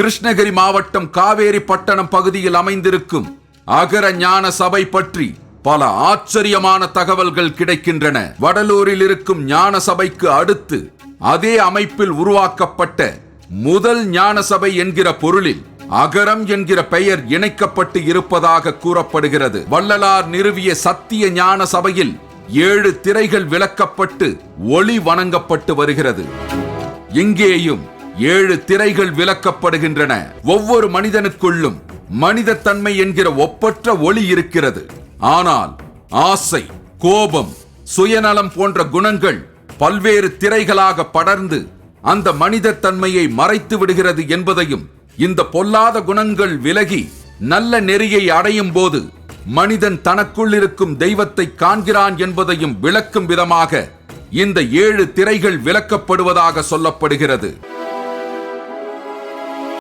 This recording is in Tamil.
கிருஷ்ணகிரி மாவட்டம் காவேரி பட்டணம் பகுதியில் அமைந்திருக்கும் அகர ஞான சபை பற்றி பல ஆச்சரியமான தகவல்கள் கிடைக்கின்றன. வடலூரில் இருக்கும் ஞான சபைக்கு அடுத்து அதே அமைப்பில் உருவாக்கப்பட்ட முதல் ஞான சபை என்கிற பொருளில் அகரம் என்கிற பெயர் இணைக்கப்பட்டு இருப்பதாக கூறப்படுகிறது. வள்ளலார் நிறுவிய சத்திய ஞான சபையில் 7 திரைகள் விலக்கப்பட்டு ஒளி வணங்கப்பட்டு வருகிறது. இங்கேயும் 7 திரைகள் விலக்கப்படுகின்றன. ஒவ்வொரு மனிதனுக்குள்ளும் மனித தன்மை என்கிற ஒப்பற்ற ஒளி இருக்கிறது. ஆனால் ஆசை, கோபம், சுயநலம் போன்ற குணங்கள் பல்வேறு திரைகளாக படர்ந்து அந்த மனித தன்மையை மறைத்து விடுகிறது என்பதையும், இந்த பொல்லாத குணங்கள் விலகி நல்ல நெறியை அடையும் போது மனிதன் தனக்குள் இருக்கும் தெய்வத்தை காண்கிறான் என்பதையும் விளக்கும் விதமாக இந்த 7 திரைகள் விலக்கப்படுவதாக சொல்லப்படுகிறது.